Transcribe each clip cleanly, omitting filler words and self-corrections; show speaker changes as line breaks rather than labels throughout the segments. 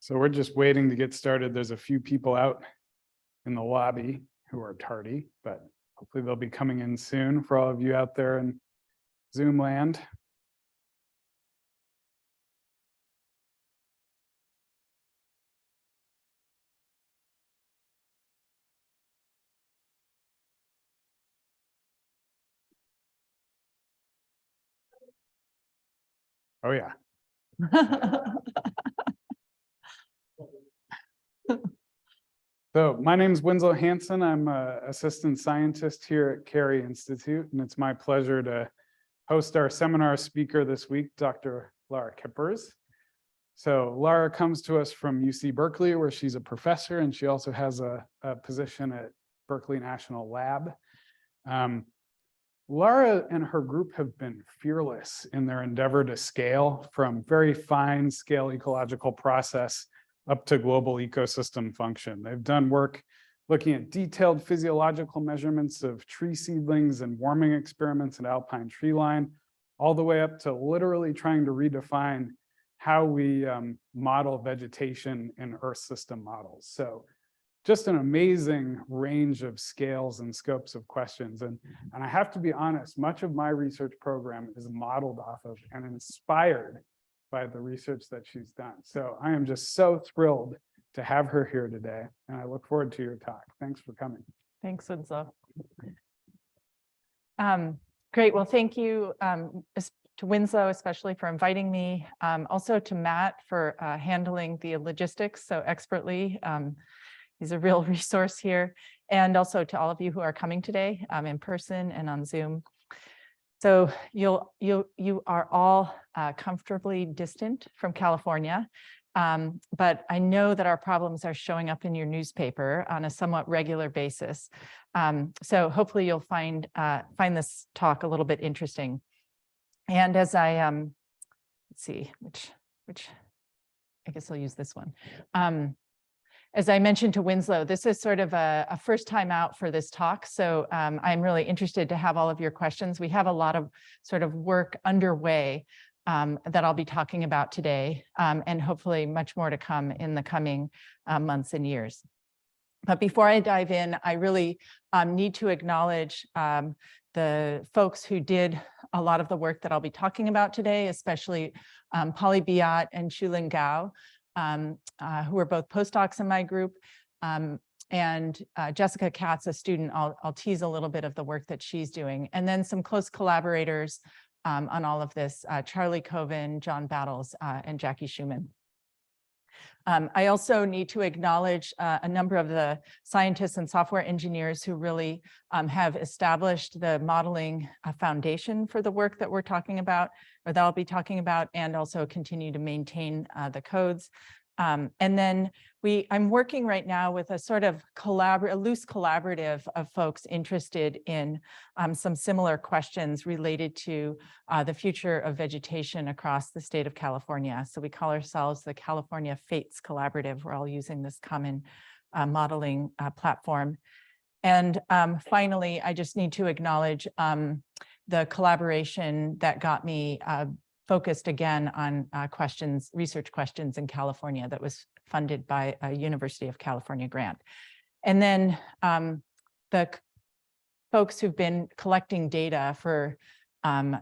So we're just waiting to get started. There's a few people out in the lobby who are tardy, but hopefully they'll be coming in soon for all of you out there in Zoom land. Oh yeah. So my name is Winslow Hansen. I'm an assistant scientist here at Carey Institute, and it's my pleasure to host our seminar speaker this week, Dr. Lara Kueppers. So Lara comes to us from UC Berkeley, where she's a professor, and she also has a position at Berkeley National Lab. Lara and her group have been fearless in their endeavor to scale from very fine scale ecological process up to global ecosystem function. They've done work looking at detailed physiological measurements of tree seedlings and warming experiments in alpine tree line, all the way up to literally trying to redefine how we model vegetation in Earth system models. So just an amazing range of scales and scopes of questions. And I have to be honest, much of my research program is modeled off of and inspired by the research that she's done. So I am just so thrilled to have her here today, and I look forward to your talk. Thanks for coming.
Thanks, Winslow. Great, well, thank you to Winslow, especially for inviting me. Also to Matt for handling the logistics so expertly. He's a real resource here. And also to all of you who are coming today in person and on Zoom. So you are all comfortably distant from California, but I know that our problems are showing up in your newspaper on a somewhat regular basis. So hopefully you'll find this talk a little bit interesting. And as I let's see which I guess I'll use this one. As I mentioned to Winslow, this is sort of a first time out for this talk. So I'm really interested to have all of your questions. We have a lot of sort of work underway that I'll be talking about today, and hopefully much more to come in the coming months and years. But before I dive in, I really need to acknowledge the folks who did a lot of the work that I'll be talking about today, especially Polly Biat and Shulin Gao, who are both postdocs in my group, and Jessica Katz, a student. I'll tease a little bit of the work that she's doing, and then some close collaborators on all of this, Charlie Coven, John Battles, and Jackie Schumann. I also need to acknowledge a number of the scientists and software engineers who really have established the modeling foundation for the work that we're talking about, or that I'll be talking about, and also continue to maintain the codes. And then I'm working right now with a sort of loose collaborative of folks interested in some similar questions related to the future of vegetation across the state of California. So we call ourselves the California Fates Collaborative. We're all using this common modeling platform. And finally, I just need to acknowledge the collaboration that got me focused again on research questions in California that was funded by a University of California grant. And then the folks who've been collecting data for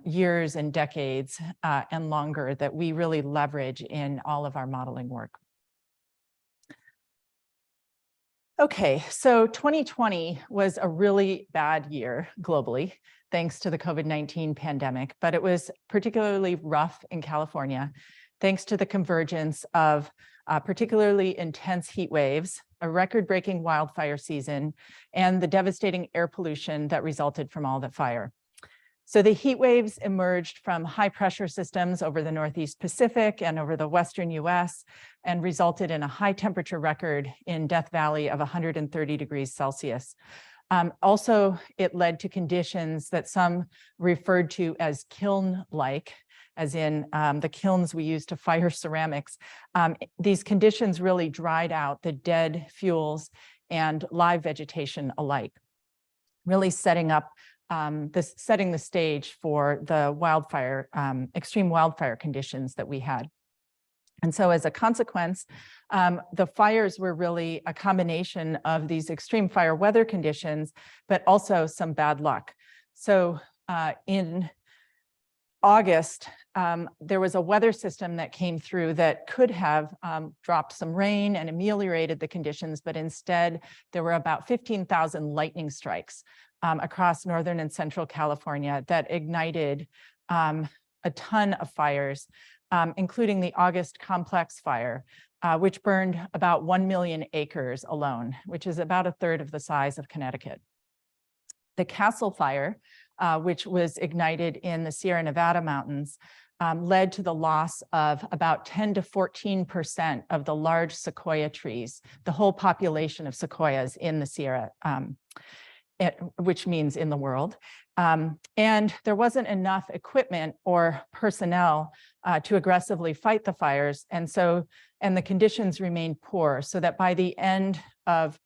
years and decades and longer that we really leverage in all of our modeling work. Okay, so 2020 was a really bad year globally, thanks to the COVID-19 pandemic, but it was particularly rough in California, thanks to the convergence of particularly intense heat waves, a record-breaking wildfire season, and the devastating air pollution that resulted from all that fire. So the heat waves emerged from high pressure systems over the Northeast Pacific and over the Western US, and resulted in a high temperature record in Death Valley of 130 degrees Celsius. Also, it led to conditions that some referred to as kiln-like, as in the kilns we use to fire ceramics. These conditions really dried out the dead fuels and live vegetation alike, really setting the stage for the extreme wildfire conditions that we had. And so as a consequence, the fires were really a combination of these extreme fire weather conditions, but also some bad luck. So in August, there was a weather system that came through that could have dropped some rain and ameliorated the conditions, but instead there were about 15,000 lightning strikes across northern and central California that ignited a ton of fires, including the August complex fire, which burned about 1 million acres alone, which is about a third of the size of Connecticut. The Castle Fire, which was ignited in the Sierra Nevada mountains, led to the loss of about 10 to 14% of the large sequoia trees, the whole population of sequoias in the Sierra, which means in the world. And there wasn't enough equipment or personnel to aggressively fight the fires. And the conditions remained poor, so that by the end of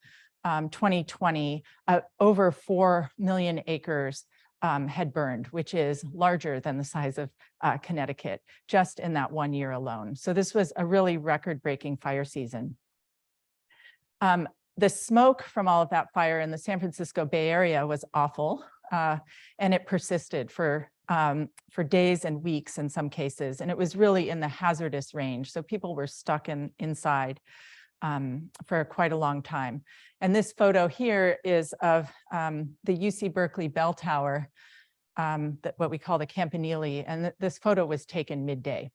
2020, over 4 million acres had burned, which is larger than the size of Connecticut, just in that 1 year alone. So this was a really record-breaking fire season. The smoke from all of that fire in the San Francisco Bay Area was awful, and it persisted for days and weeks in some cases, and it was really in the hazardous range. So people were stuck inside for quite a long time. And this photo here is of the UC Berkeley bell tower, what we call the Campanile, and this photo was taken midday.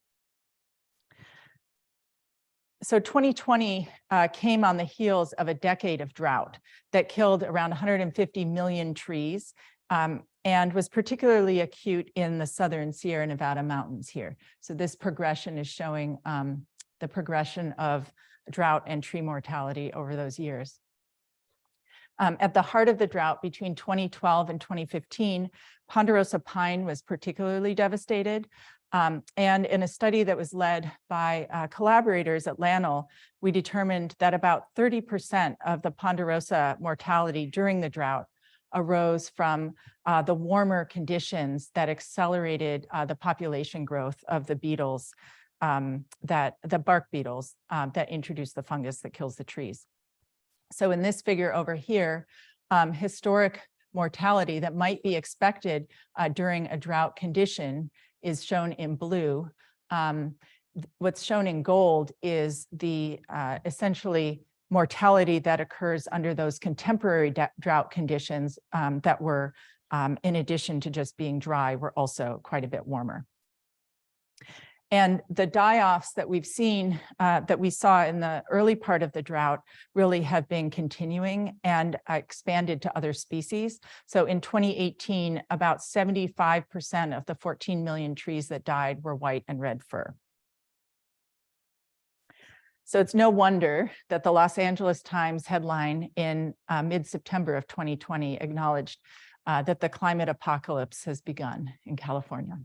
So 2020 came on the heels of a decade of drought that killed around 150 million trees, and was particularly acute in the southern Sierra Nevada mountains here. So this progression is showing the progression of drought and tree mortality over those years. At the heart of the drought between 2012 and 2015, ponderosa pine was particularly devastated. And in a study that was led by collaborators at LANL, we determined that about 30% of the ponderosa mortality during the drought arose from the warmer conditions that accelerated the population growth of the beetles, the bark beetles that introduce the fungus that kills the trees. So in this figure over here, historic mortality that might be expected during a drought condition is shown in blue. What's shown in gold is the essentially mortality that occurs under those contemporary drought conditions that were, in addition to just being dry, were also quite a bit warmer. And the die-offs that we've seen, that we saw in the early part of the drought, really have been continuing and expanded to other species. So in 2018, about 75% of the 14 million trees that died were white and red fir. So it's no wonder that the Los Angeles Times headline in mid-September of 2020 acknowledged that the climate apocalypse has begun in California.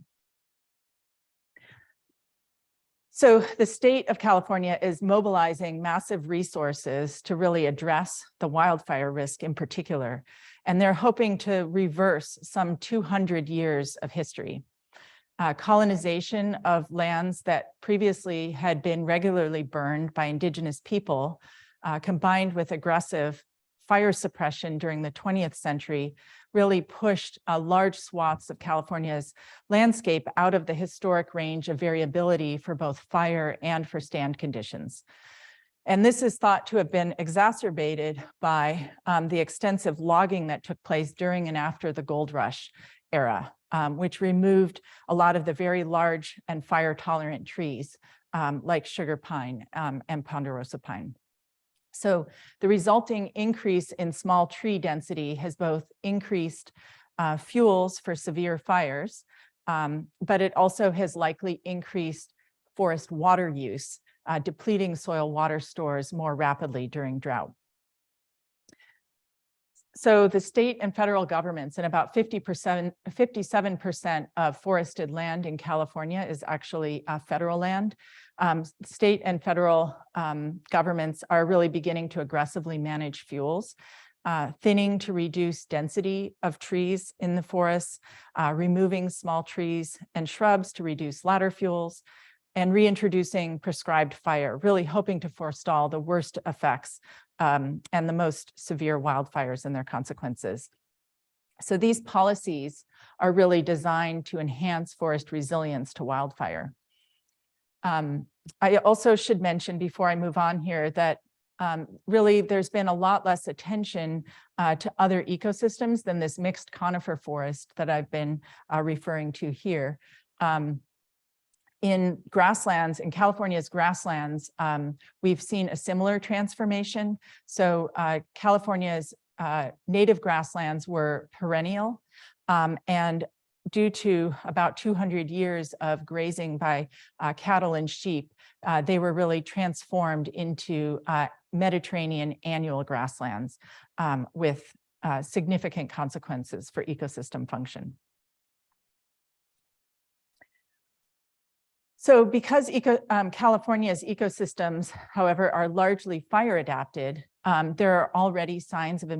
So the state of California is mobilizing massive resources to really address the wildfire risk in particular, and they're hoping to reverse some 200 years of history. Colonization of lands that previously had been regularly burned by indigenous people, combined with aggressive fire suppression during the 20th century, really pushed large swaths of California's landscape out of the historic range of variability for both fire and for stand conditions. And this is thought to have been exacerbated by the extensive logging that took place during and after the gold rush era, which removed a lot of the very large and fire-tolerant trees like sugar pine and ponderosa pine. So the resulting increase in small tree density has both increased fuels for severe fires, but it also has likely increased forest water use, depleting soil water stores more rapidly during drought. So the state and federal governments, and about 57% of forested land in California is actually federal land. State and federal governments are really beginning to aggressively manage fuels, thinning to reduce density of trees in the forests, removing small trees and shrubs to reduce ladder fuels, and reintroducing prescribed fire, really hoping to forestall the worst effects and the most severe wildfires and their consequences. So these policies are really designed to enhance forest resilience to wildfire. I also should mention before I move on here that really there's been a lot less attention to other ecosystems than this mixed conifer forest that I've been referring to here. In grasslands, in California's grasslands, we've seen a similar transformation. So California's native grasslands were perennial, and due to about 200 years of grazing by cattle and sheep, they were really transformed into Mediterranean annual grasslands with significant consequences for ecosystem function. So because California's ecosystems, however, are largely fire adapted, there are already signs of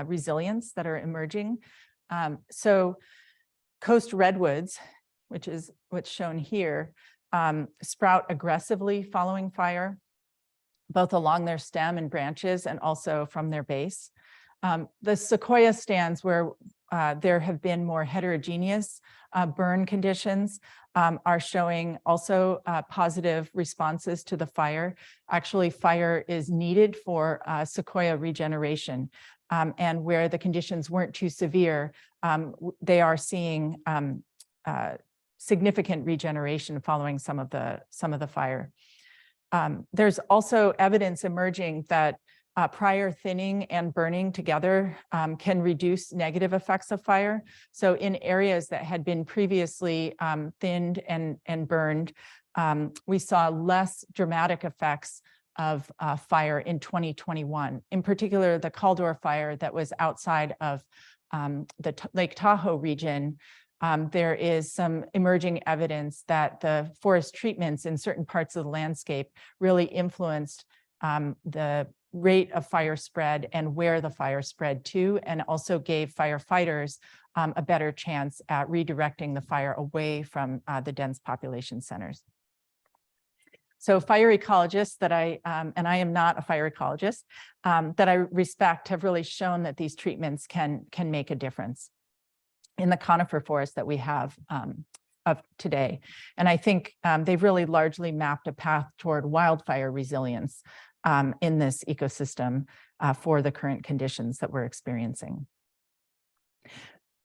resilience that are emerging. So coast redwoods, which is what's shown here, sprout aggressively following fire, both along their stem and branches and also from their base. The sequoia stands where there have been more heterogeneous burn conditions are showing also positive responses to the fire. Actually, fire is needed for sequoia regeneration. And where the conditions weren't too severe, they are seeing significant regeneration following some of the fire. There's also evidence emerging that prior thinning and burning together can reduce negative effects of fire. So in areas that had been previously thinned and burned, we saw less dramatic effects of fire in 2021. In particular, the Caldor fire that was outside of the Lake Tahoe region, there is some emerging evidence that the forest treatments in certain parts of the landscape really influenced the rate of fire spread and where the fire spread to, and also gave firefighters a better chance at redirecting the fire away from the dense population centers. So fire ecologists that and I am not a fire ecologist, that I respect have really shown that these treatments can make a difference in the conifer forest that we have of today. And I think they've really largely mapped a path toward wildfire resilience in this ecosystem for the current conditions that we're experiencing.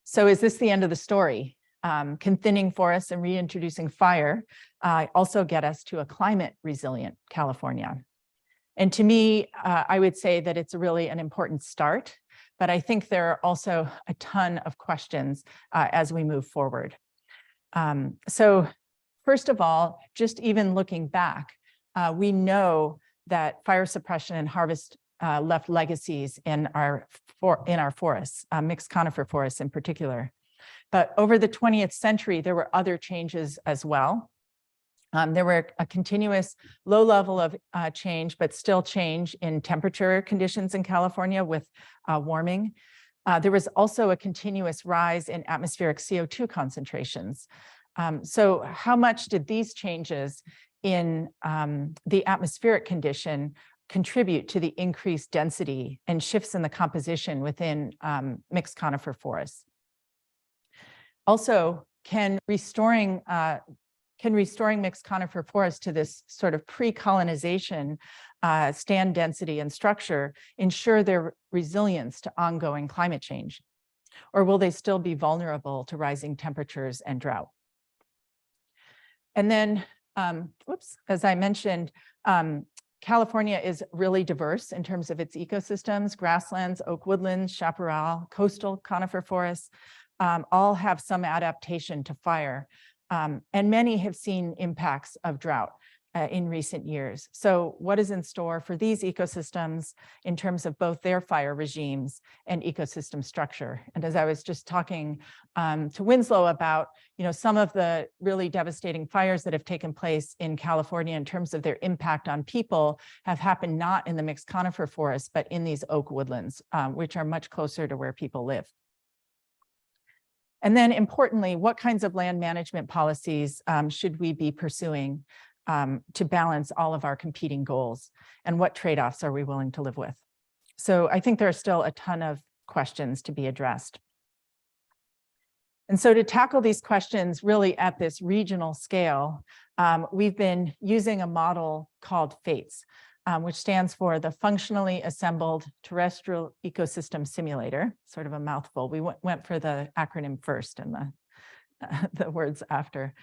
So is this the end of the story? Can thinning forests and reintroducing fire also get us to a climate resilient California? And to me, I would say that it's really an important start, but I think there are also a ton of questions as we move forward. So first of all, just even looking back, we know that fire suppression and harvest left legacies in our forests, mixed conifer forests in particular. But over the 20th century, there were other changes as well. There were a continuous low level of change, but still change in temperature conditions in California with warming. There was also a continuous rise in atmospheric CO2 concentrations. So how much did these changes in the atmospheric condition contribute to the increased density and shifts in the composition within mixed conifer forests? Also, can restoring mixed conifer forests to this sort of pre-colonization stand density and structure ensure their resilience to ongoing climate change? Or will they still be vulnerable to rising temperatures and drought? And then, as I mentioned, California is really diverse in terms of its ecosystems. Grasslands, oak woodlands, chaparral, coastal conifer forests all have some adaptation to fire. And many have seen impacts of drought in recent years. So what is in store for these ecosystems in terms of both their fire regimes and ecosystem structure? And as I was just talking to Winslow about, some of the really devastating fires that have taken place in California in terms of their impact on people have happened not in the mixed conifer forests, but in these oak woodlands, which are much closer to where people live. And then importantly, what kinds of land management policies should we be pursuing? to balance all of our competing goals, and what trade-offs are we willing to live with? So I think there are still a ton of questions to be addressed. And so to tackle these questions really at this regional scale, we've been using a model called FATES, which stands for the Functionally Assembled Terrestrial Ecosystem Simulator, sort of a mouthful. We went for the acronym first and the words after.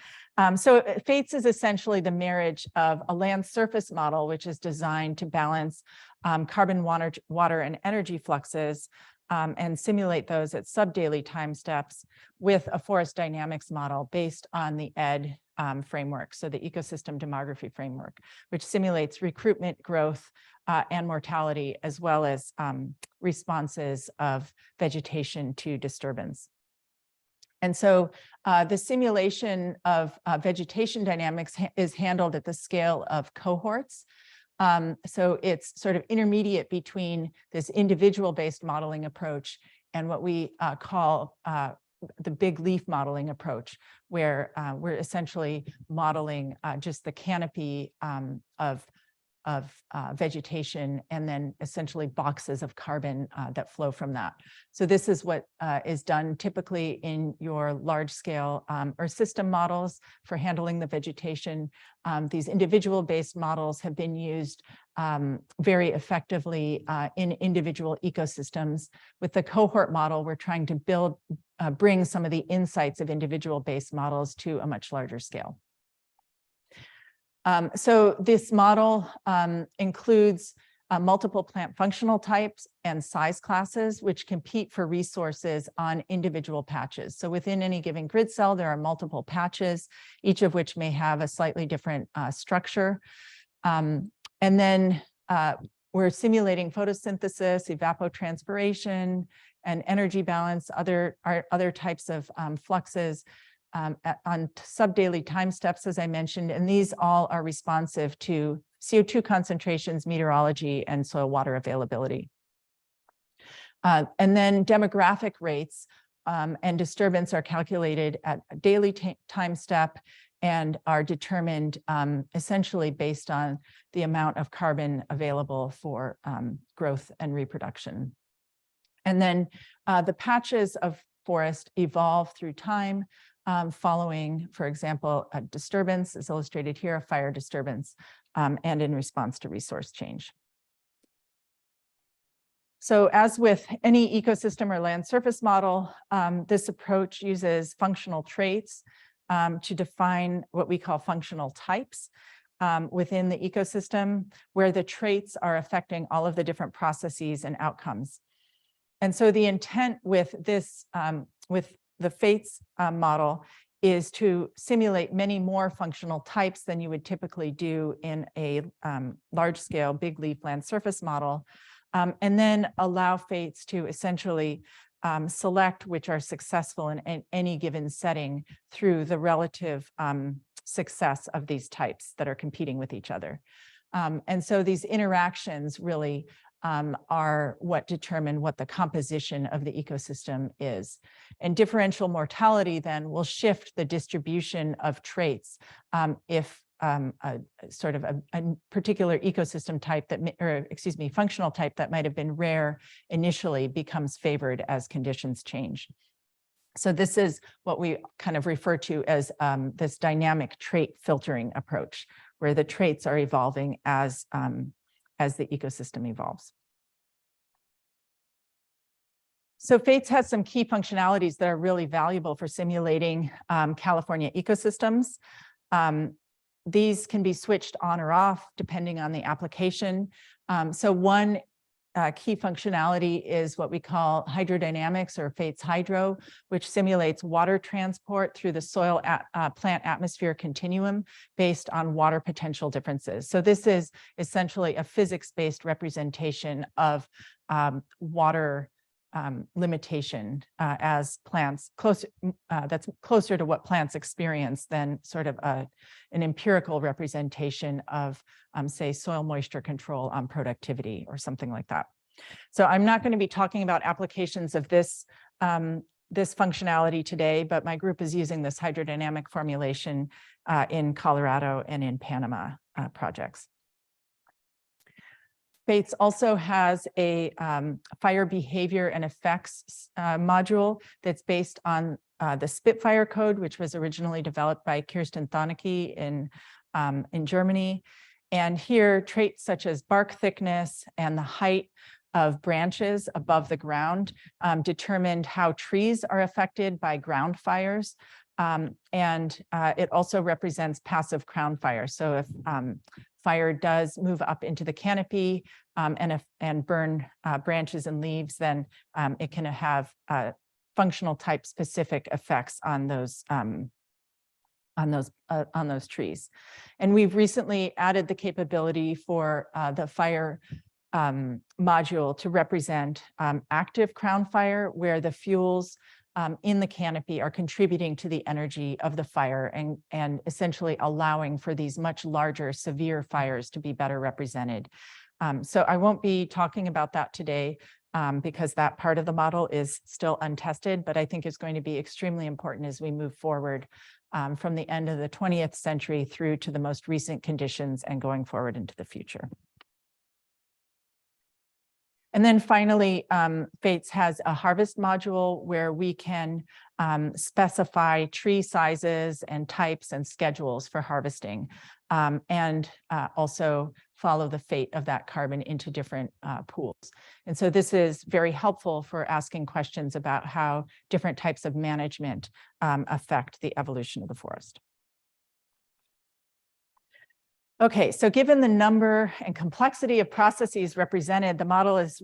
So FATES is essentially the marriage of a land surface model, which is designed to balance carbon, water, and energy fluxes and simulate those at sub-daily time steps, with a forest dynamics model based on the ED framework, so the ecosystem demography framework, which simulates recruitment, growth, and mortality, as well as responses of vegetation to disturbance. And so the simulation of vegetation dynamics is handled at the scale of cohorts. So it's sort of intermediate between this individual-based modeling approach and what we call the big leaf modeling approach, where we're essentially modeling just the canopy of vegetation, and then essentially boxes of carbon that flow from that. So this is what is done typically in your large scale or system models for handling the vegetation. These individual based models have been used very effectively in individual ecosystems. With the cohort model, we're trying to bring some of the insights of individual based models to a much larger scale. So this model includes multiple plant functional types and size classes, which compete for resources on individual patches. So within any given grid cell, there are multiple patches, each of which may have a slightly different structure. And then we're simulating photosynthesis, evapotranspiration, and energy balance, other types of fluxes on sub-daily time steps, as I mentioned, and these all are responsive to CO2 concentrations, meteorology, and soil water availability. And then demographic rates and disturbance are calculated at a daily time step and are determined essentially based on the amount of carbon available for growth and reproduction. And then the patches of forest evolve through time, following, for example, a disturbance, as illustrated here, a fire disturbance, and in response to resource change. So as with any ecosystem or land surface model, this approach uses functional traits to define what we call functional types within the ecosystem, where the traits are affecting all of the different processes and outcomes. And so the intent with this, with the FATES model, is to simulate many more functional types than you would typically do in a large-scale big leaf land surface model, and then allow FATES to essentially select which are successful in any given setting through the relative success of these types that are competing with each other. And so these interactions really are what determine what the composition of the ecosystem is. And differential mortality then will shift the distribution of traits if a sort of a particular ecosystem type that, or excuse me, functional type that might have been rare initially becomes favored as conditions change. So this is what we kind of refer to as this dynamic trait filtering approach, where the traits are evolving as the ecosystem evolves. So FATES has some key functionalities that are really valuable for simulating California ecosystems. These can be switched on or off depending on the application. So one key functionality is what we call hydrodynamics, or FATES Hydro, which simulates water transport through the soil plant atmosphere continuum based on water potential differences. So this is essentially a physics-based representation of water limitation as plants that's closer to what plants experience than sort of an empirical representation of say soil moisture control on productivity or something like that. So I'm not going to be talking about applications of this this functionality today, but my group is using this hydrodynamic formulation in Colorado and in Panama projects. Fates also has a fire behavior and effects module that's based on the Spitfire code, which was originally developed by Kirsten Thoneke in Germany. And here, traits such as bark thickness and the height of branches above the ground determined how trees are affected by ground fires. It also represents passive crown fire. So if fire does move up into the canopy and burn branches and leaves, then it can have functional type specific effects on those trees. And we've recently added the capability for the fire module to represent active crown fire, where the fuels in the canopy are contributing to the energy of the fire and essentially allowing for these much larger severe fires to be better represented. So I won't be talking about that today because that part of the model is still untested, but I think it's going to be extremely important as we move forward from the end of the 20th century through to the most recent conditions and going forward into the future. And then finally, Fates has a harvest module where we can specify tree sizes and types and schedules for harvesting, and also follow the fate of that carbon into different pools. And so this is very helpful for asking questions about how different types of management affect the evolution of the forest. Okay, so given the number and complexity of processes represented, the model is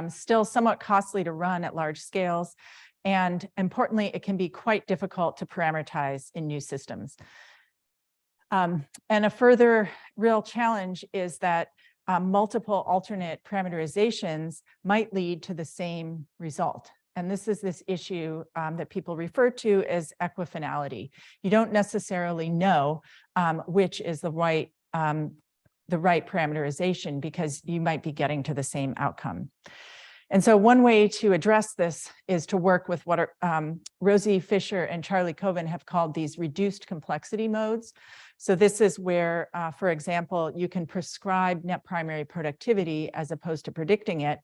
still somewhat costly to run at large scales. And importantly, it can be quite difficult to parameterize in new systems. And a further real challenge is that multiple alternate parameterizations might lead to the same result. And this is this issue that people refer to as equifinality. You don't necessarily know which is the right parameterization because you might be getting to the same outcome. And so one way to address this is to work with what Rosie Fisher and Charlie Coven have called these reduced complexity modes. So this is where, for example, you can prescribe net primary productivity as opposed to predicting it.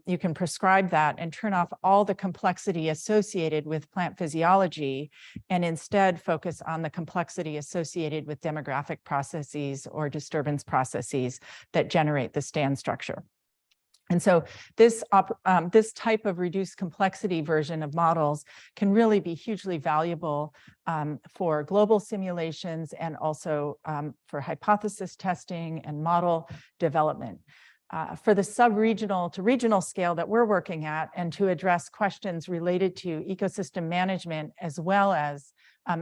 You can prescribe that and turn off all the complexity associated with plant physiology and instead focus on the complexity associated with demographic processes or disturbance processes that generate the stand structure. And so this type of reduced complexity version of models can really be hugely valuable for global simulations and also for hypothesis testing and model development. For the sub-regional to regional scale that we're working at and to address questions related to ecosystem management as well as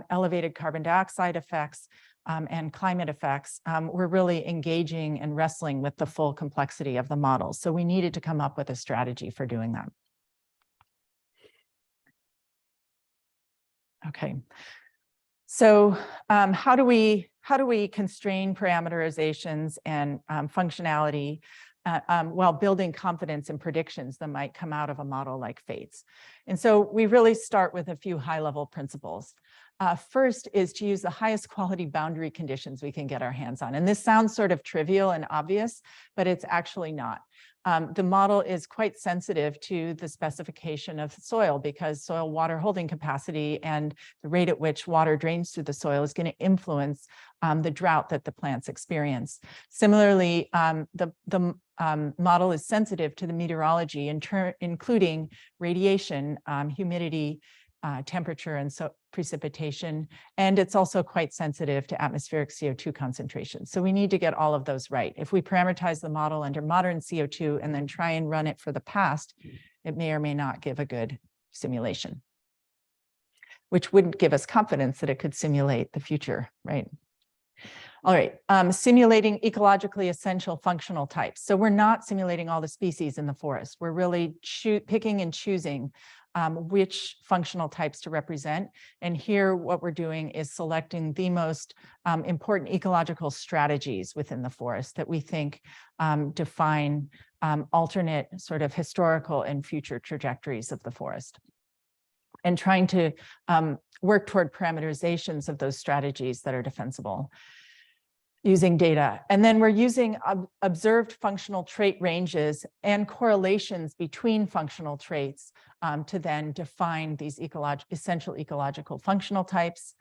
elevated carbon dioxide effects and climate effects, we're really engaging and wrestling with the full complexity of the models. So we needed to come up with a strategy for doing that. Okay. So how do we constrain parameterizations and functionality while building confidence in predictions that might come out of a model like Fates? And so we really start with a few high-level principles. First is to use the highest quality boundary conditions we can get our hands on. And this sounds sort of trivial and obvious, but it's actually not. The model is quite sensitive to the specification of soil because soil water holding capacity and the rate at which water drains through the soil is going to influence the drought that the plants experience. Similarly, the model is sensitive to the meteorology, including radiation, humidity, temperature, and so precipitation, and it's also quite sensitive to atmospheric CO2 concentration. So we need to get all of those right. If we parameterize the model under modern CO2 and then try and run it for the past, it may or may not give a good simulation, which wouldn't give us confidence that it could simulate the future, right? All right, simulating ecologically essential functional types. So we're not simulating all the species in the forest. We're really picking and choosing which functional types to represent. And here what we're doing is selecting the most important ecological strategies within the forest that we think define alternate sort of historical and future trajectories of the forest. and trying to work toward parameterizations of those strategies that are defensible using data. And then we're using observed functional trait ranges and correlations between functional traits to then define these essential ecological functional types.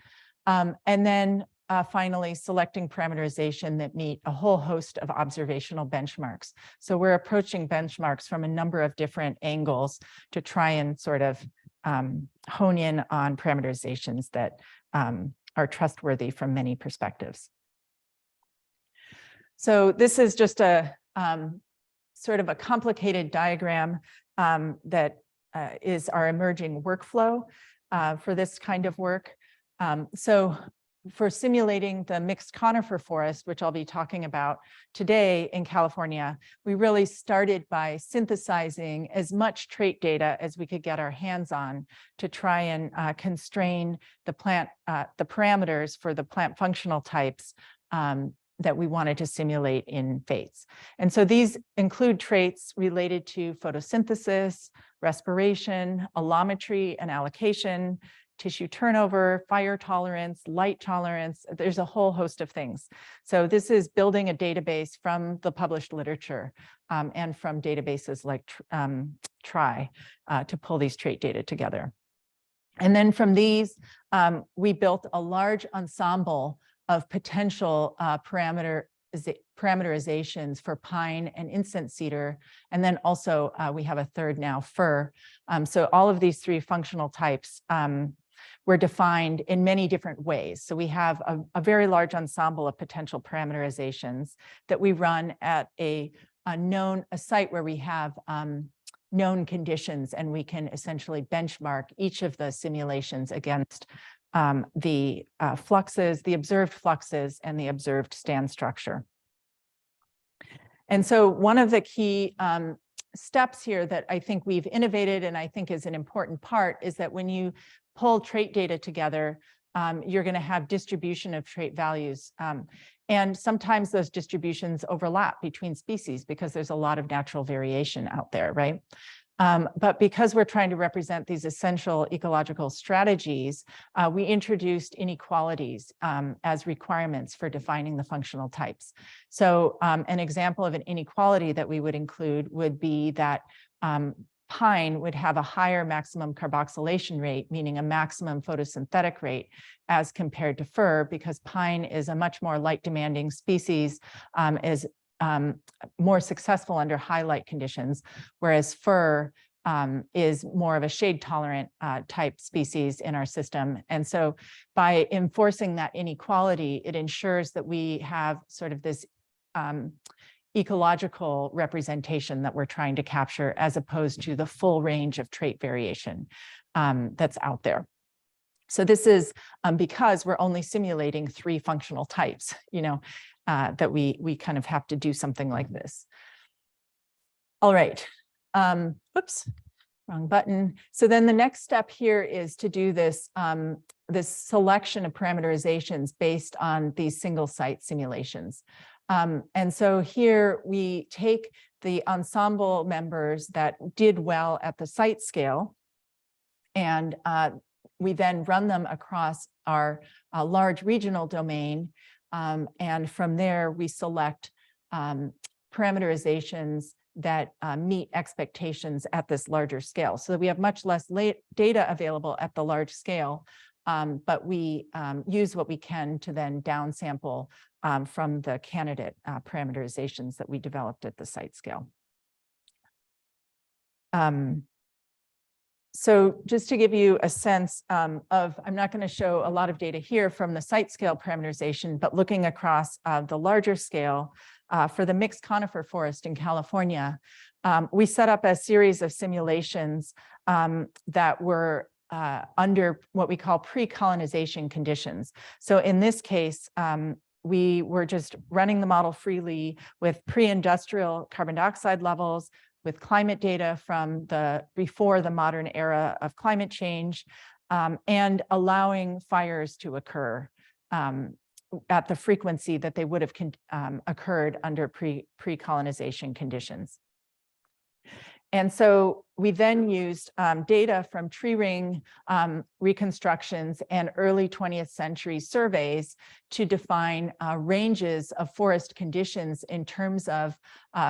And then finally, selecting parameterization that meet a whole host of observational benchmarks. So we're approaching benchmarks from a number of different angles to try and sort of hone in on parameterizations that are trustworthy from many perspectives. So this is just a sort of a complicated diagram that is our emerging workflow for this kind of work. So for simulating the mixed conifer forest, which I'll be talking about today in California, we really started by synthesizing as much trait data as we could get our hands on to try and constrain the parameters for the plant functional types that we wanted to simulate in FATES. And so these include traits related to photosynthesis, respiration, allometry and allocation, tissue turnover, fire tolerance, light tolerance. There's a whole host of things. So this is building a database from the published literature and from databases like TRI to pull these trait data together. And then from these, we built a large ensemble of potential parameterizations for pine and incense cedar. And then also we have a third now, fir. So all of these three functional types were defined in many different ways. So we have a very large ensemble of potential parameterizations that we run at a site where we have known conditions, and we can essentially benchmark each of the simulations against the fluxes, the observed fluxes, and the observed stand structure. And so one of the key steps here that I think we've innovated and I think is an important part is that when you pull trait data together, you're going to have distribution of trait values. And sometimes those distributions overlap between species because there's a lot of natural variation out there, right? But because we're trying to represent these essential ecological strategies, we introduced inequalities as requirements for defining the functional types. So an example of an inequality that we would include would be that pine would have a higher maximum carboxylation rate, meaning a maximum photosynthetic rate as compared to fir, because pine is a much more light demanding species, is more successful under high light conditions, whereas fir is more of a shade tolerant type species in our system. And so by enforcing that inequality, it ensures that we have sort of this ecological representation that we're trying to capture, as opposed to the full range of trait variation that's out there. So this is because we're only simulating 3 functional types, that we kind of have to do something like this. All right. Oops, wrong button. So then the next step here is to do this, this selection of parameterizations based on these single site simulations. And so here we take the ensemble members that did well at the site scale, and we then run them across our large regional domain. And from there, we select parameterizations that meet expectations at this larger scale. So that we have much less data available at the large scale, but we use what we can to then downsample from the candidate parameterizations that we developed at the site scale. So just to give you a sense I'm not going to show a lot of data here from the site scale parameterization, but looking across the larger scale for the mixed conifer forest in California, we set up a series of simulations that were under what we call pre-colonization conditions. So in this case, we were just running the model freely with pre-industrial carbon dioxide levels, with climate data from before the modern era of climate change, and allowing fires to occur at the frequency that they would have occurred under pre-colonization conditions. And so we then used data from tree ring reconstructions and early 20th century surveys to define ranges of forest conditions in terms of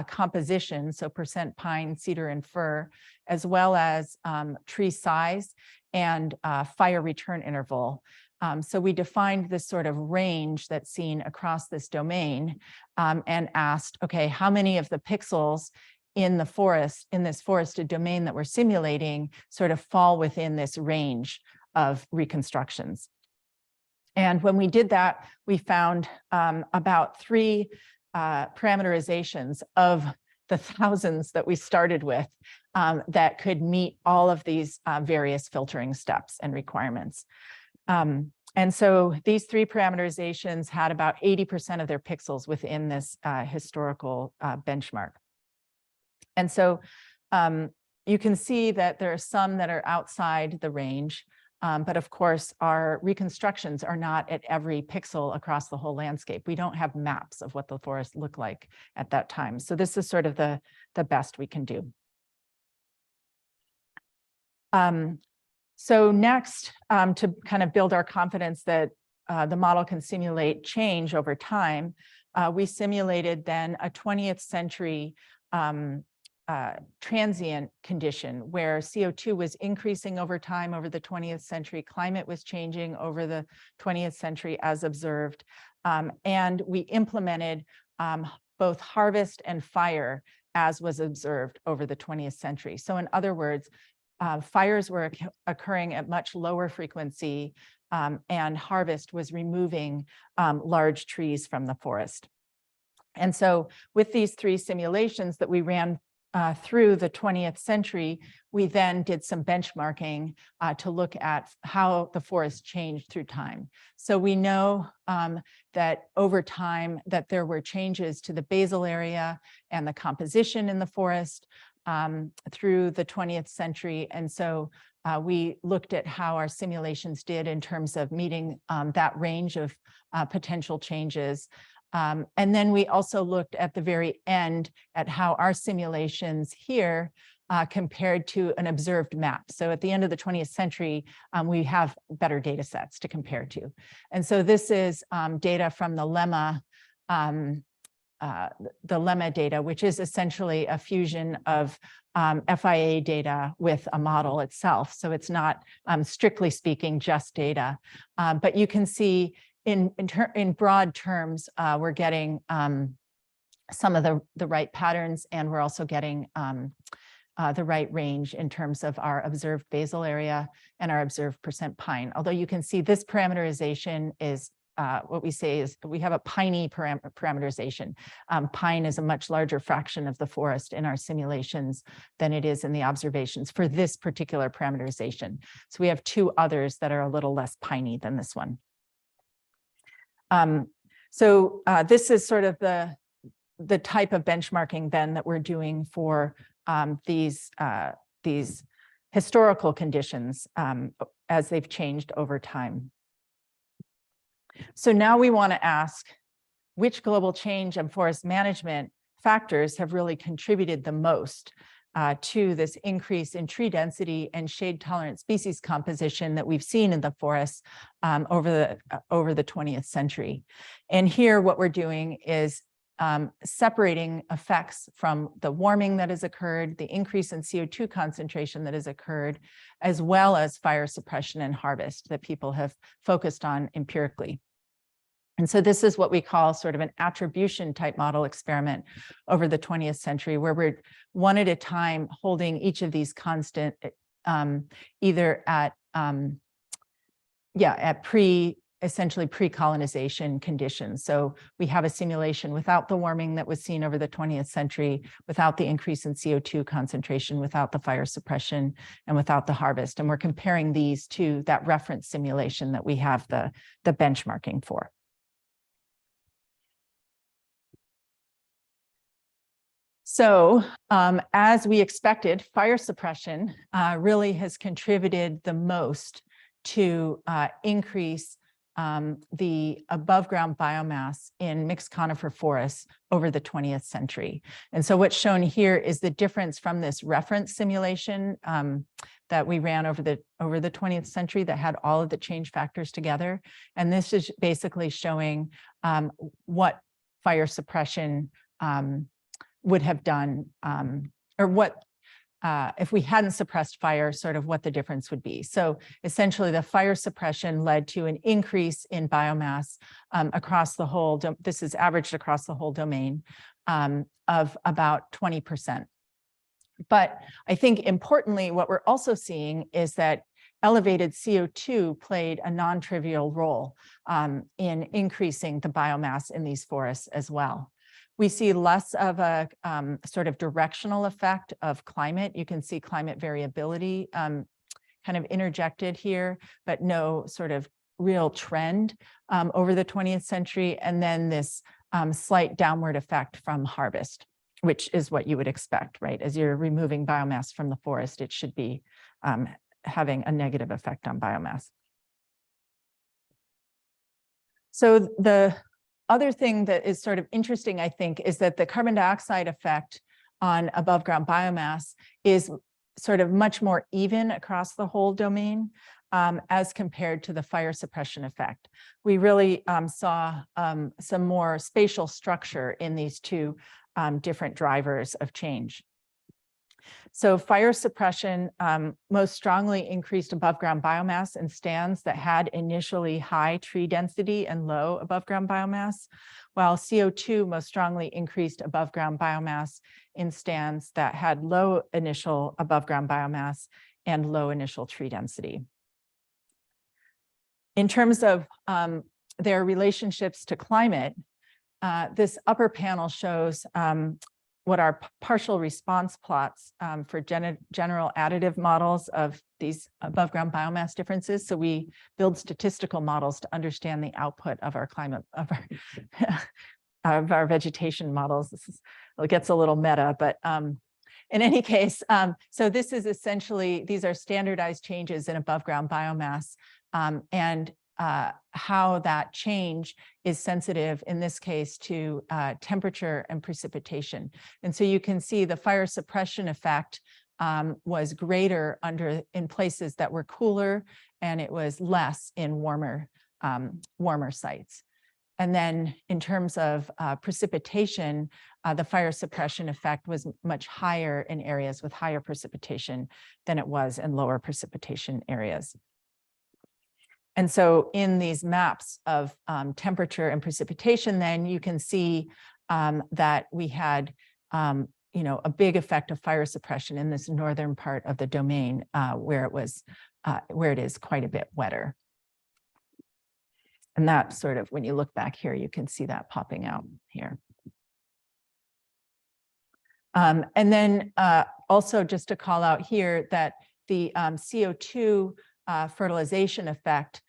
composition, so percent pine, cedar, and fir, as well as tree size and fire return interval. So we defined this sort of range that's seen across this domain and asked, okay, how many of the pixels in the forest, in this forested domain that we're simulating, sort of fall within this range of reconstructions. And when we did that, we found about 3 parameterizations of the thousands that we started with that could meet all of these various filtering steps and requirements. And so these 3 parameterizations had about 80% of their pixels within this historical benchmark. And so you can see that there are some that are outside the range, but of course our reconstructions are not at every pixel across the whole landscape. We don't have maps of what the forest looked like at that time. So this is sort of the best we can do. So next, to kind of build our confidence that the model can simulate change over time, we simulated then a 20th century transient condition where CO2 was increasing over time over the 20th century, climate was changing over the 20th century as observed, and we implemented both harvest and fire as was observed over the 20th century. So in other words, fires were occurring at much lower frequency and harvest was removing large trees from the forest. And so with these 3 simulations that we ran through the 20th century, we then did some benchmarking to look at how the forest changed through time. So we know that over time that there were changes to the basal area and the composition in the forest through the 20th century. And so we looked at how our simulations did in terms of meeting that range of potential changes. And then we also looked at the very end at how our simulations here compared to an observed map. So at the end of the 20th century, we have better data sets to compare to. And so this is data from the lemma data, which is essentially a fusion of FIA data with a model itself. So it's not, strictly speaking, just data. But you can see in broad terms, we're getting some of the right patterns, and we're also getting the right range in terms of our observed basal area and our observed percent pine. Although you can see this parameterization is what we say is we have a piney parameterization. Pine is a much larger fraction of the forest in our simulations than it is in the observations for this particular parameterization. So we have 2 others that are a little less piney than this one. So this is sort of the type of benchmarking then that we're doing for these historical conditions as they've changed over time. So now we want to ask which global change and forest management factors have really contributed the most to this increase in tree density and shade tolerant species composition that we've seen in the forests over the 20th century. And here what we're doing is separating effects from the warming that has occurred, the increase in CO2 concentration that has occurred, as well as fire suppression and harvest that people have focused on empirically. And so this is what we call sort of an attribution type model experiment over the 20th century, where we're one at a time holding each of these constant either at essentially pre-colonization conditions. So we have a simulation without the warming that was seen over the 20th century, without the increase in CO2 concentration, without the fire suppression, and without the harvest. And we're comparing these to that reference simulation that we have the benchmarking for. So as we expected, fire suppression really has contributed the most to increase the above ground biomass in mixed conifer forests over the 20th century. And so what's shown here is the difference from this reference simulation that we ran over the 20th century that had all of the change factors together. And this is basically showing what fire suppression would have done, or what if we hadn't suppressed fire, sort of what the difference would be. So essentially the fire suppression led to an increase in biomass across the whole, this is averaged across the whole domain, of about 20%. But I think importantly, what we're also seeing is that elevated CO2 played a non-trivial role in increasing the biomass in these forests as well. We see less of a sort of directional effect of climate. You can see climate variability kind of interjected here, but no sort of real trend over the 20th century. And then this slight downward effect from harvest, which is what you would expect, right? As you're removing biomass from the forest, it should be having a negative effect on biomass. So the other thing that is sort of interesting, I think, is that the carbon dioxide effect on above ground biomass is sort of much more even across the whole domain as compared to the fire suppression effect. We really saw some more spatial structure in these two different drivers of change. So fire suppression most strongly increased above ground biomass in stands that had initially high tree density and low above ground biomass, while CO2 most strongly increased above ground biomass in stands that had low initial above ground biomass and low initial tree density. In terms of their relationships to climate, this upper panel shows what are partial response plots for general additive models of these above ground biomass differences. So we build statistical models to understand the output of our climate, of our vegetation models. It gets a little meta, but in any case, so this is essentially, these are standardized changes in above ground biomass and how that change is sensitive, in this case, to temperature and precipitation. And so you can see the fire suppression effect was greater in places that were cooler, and it was less in warmer sites. And then in terms of precipitation, the fire suppression effect was much higher in areas with higher precipitation than it was in lower precipitation areas. And so in these maps of temperature and precipitation, then you can see that we had, a big effect of fire suppression in this northern part of the domain where it is quite a bit wetter. And that sort of, when you look back here, you can see that popping out here. And then also just to call out here that the CO2 fertilization effect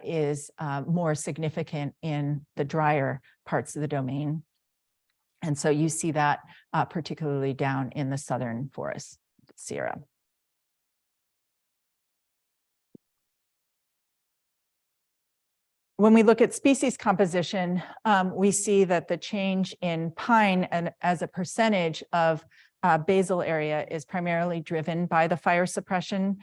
is more significant in the drier parts of the domain. And so you see that particularly down in the southern forest, Sierra. When we look at species composition, we see that the change in pine and as a percentage of basal area is primarily driven by the fire suppression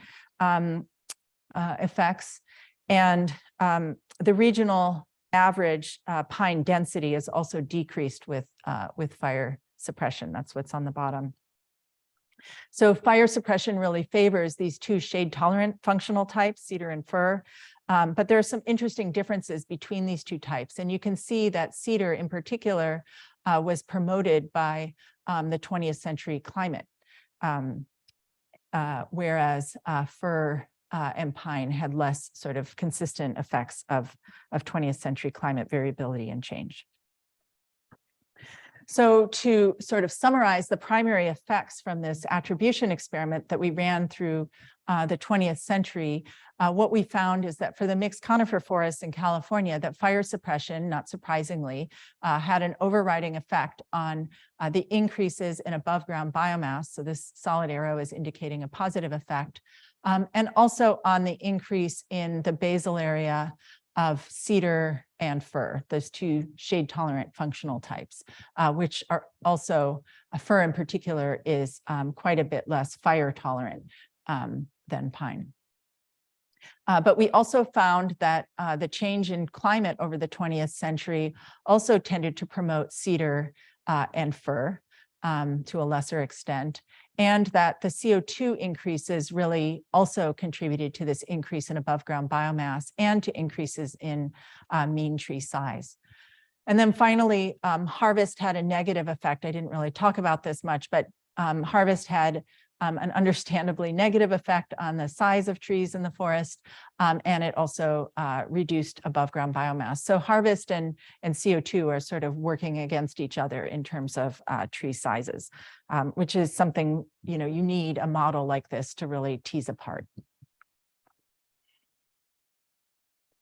effects. And the regional average pine density is also decreased with fire suppression. That's what's on the bottom. So fire suppression really favors these two shade-tolerant functional types, cedar and fir. But there are some interesting differences between these two types. And you can see that cedar in particular was promoted by the 20th century climate, whereas fir and pine had less sort of consistent effects of 20th century climate variability and change. So to sort of summarize the primary effects from this attribution experiment that we ran through the 20th century, what we found is that for the mixed conifer forests in California, that fire suppression, not surprisingly, had an overriding effect on the increases in above ground biomass. So this solid arrow is indicating a positive effect. And also on the increase in the basal area of cedar and fir, those two shade-tolerant functional types, which are also, fir in particular is quite a bit less fire-tolerant than pine. But we also found that the change in climate over the 20th century also tended to promote cedar and fir to a lesser extent, and that the CO2 increases really also contributed to this increase in above ground biomass and to increases in mean tree size. And then finally, harvest had a negative effect. I didn't really talk about this much, but harvest had an understandably negative effect on the size of trees in the forest, and it also reduced above ground biomass. So harvest and CO2 are sort of working against each other in terms of tree sizes, which is something, you need a model like this to really tease apart.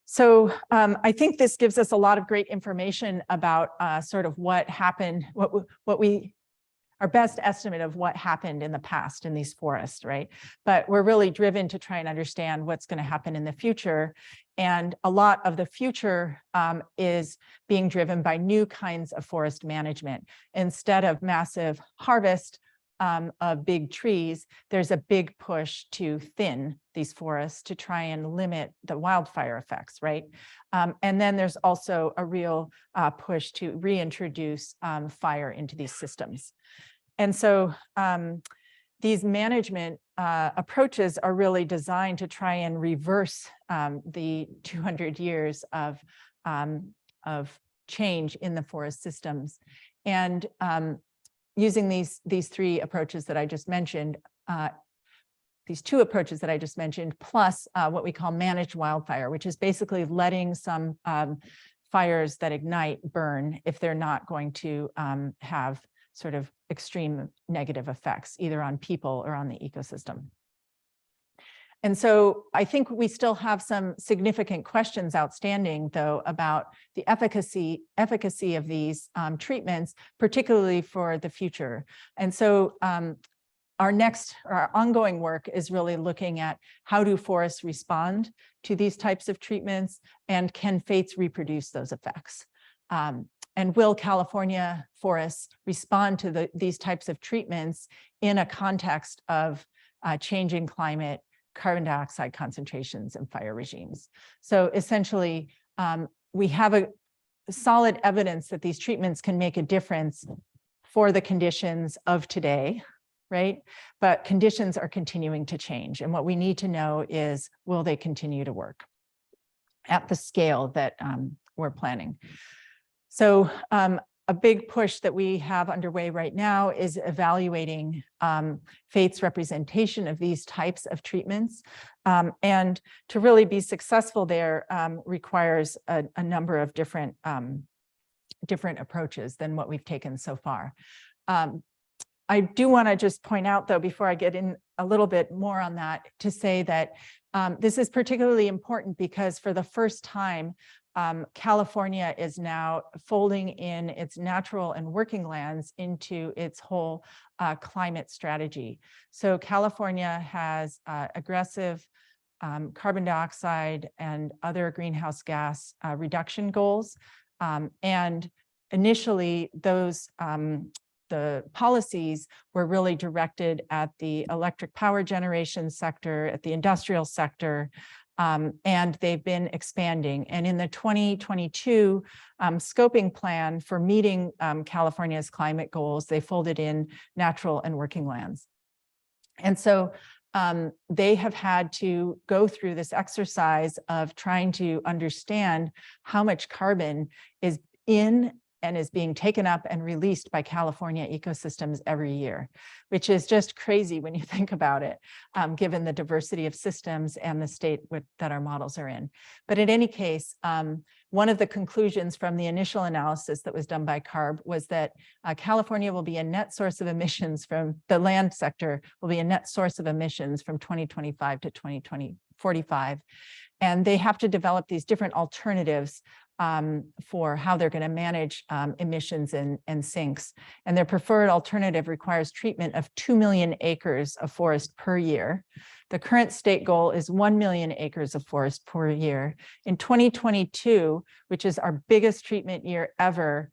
So I think this gives us a lot of great information about sort of what happened, our best estimate of what happened in the past in these forests, right? But we're really driven to try and understand what's going to happen in the future. And a lot of the future is being driven by new kinds of forest management. Instead of massive harvest of big trees, there's a big push to thin these forests to try and limit the wildfire effects, right? And then there's also a real push to reintroduce fire into these systems. And so these management approaches are really designed to try and reverse the 200 years of change in the forest systems. And using these three approaches that I just mentioned, these two approaches that I just mentioned, plus what we call managed wildfire, which is basically letting some fires that ignite burn if they're not going to have sort of extreme negative effects, either on people or on the ecosystem. And so I think we still have some significant questions outstanding, though, about the efficacy of these treatments, particularly for the future. And so our ongoing work is really looking at how do forests respond to these types of treatments, and can fates reproduce those effects? And will California forests respond to these types of treatments in a context of changing climate, carbon dioxide concentrations, and fire regimes? So essentially, we have a solid evidence that these treatments can make a difference for the conditions of today, right? But conditions are continuing to change. And what we need to know is, will they continue to work at the scale that we're planning? So a big push that we have underway right now is evaluating fate's representation of these types of treatments. And to really be successful there requires a number of different approaches than what we've taken so far. I do want to just point out, though, before I get in a little bit more on that, to say that this is particularly important because for the first time, California is now folding in its natural and working lands into its whole climate strategy. So California has aggressive carbon dioxide and other greenhouse gas reduction goals. And initially, those the policies were really directed at the electric power generation sector, at the industrial sector, and they've been expanding. And in the 2022 scoping plan for meeting California's climate goals, they folded in natural and working lands. And so they have had to go through this exercise of trying to understand how much carbon is in and is being taken up and released by California ecosystems every year, which is just crazy when you think about it, given the diversity of systems and the state that our models are in. But in any case, one of the conclusions from the initial analysis that was done by CARB was that California will be a net source of emissions from the land sector, will be a net source of emissions from 2025 to 2045. And they have to develop these different alternatives for how they're going to manage emissions and sinks. And their preferred alternative requires treatment of 2 million acres of forest per year. The current state goal is 1 million acres of forest per year. In 2022, which is our biggest treatment year ever,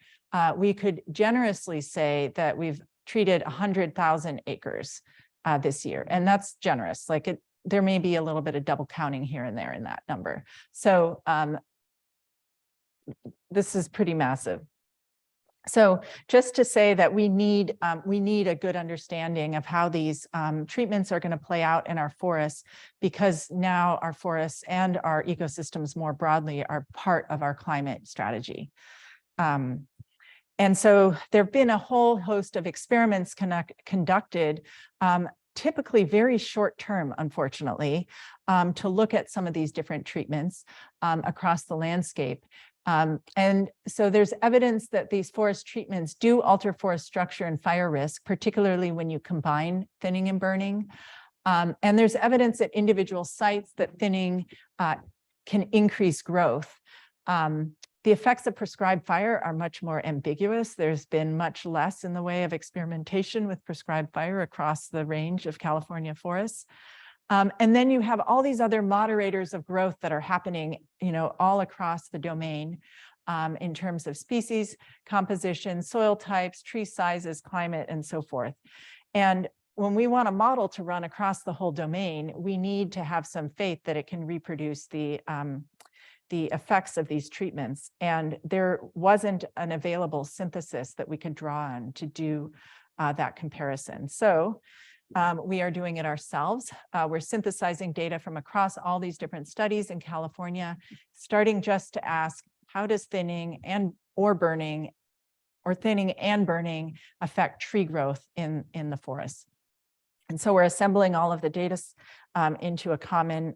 we could generously say that we've treated 100,000 acres this year. And that's generous. Like there may be a little bit of double counting here and there in that number. So this is pretty massive. So just to say that we need a good understanding of how these treatments are going to play out in our forests, because now our forests and our ecosystems more broadly are part of our climate strategy. And so there have been a whole host of experiments conducted, typically very short term, unfortunately, to look at some of these different treatments across the landscape. And so there's evidence that these forest treatments do alter forest structure and fire risk, particularly when you combine thinning and burning. And there's evidence at individual sites that thinning can increase growth. The effects of prescribed fire are much more ambiguous. There's been much less in the way of experimentation with prescribed fire across the range of California forests. And then you have all these other moderators of growth that are happening, all across the domain in terms of species, composition, soil types, tree sizes, climate, and so forth. And when we want a model to run across the whole domain, we need to have some faith that it can reproduce the effects of these treatments. And there wasn't an available synthesis that we could draw on to do that comparison. So we are doing it ourselves. We're synthesizing data from across all these different studies in California, starting just to ask, how does thinning and burning affect tree growth in the forest? And so we're assembling all of the data into a common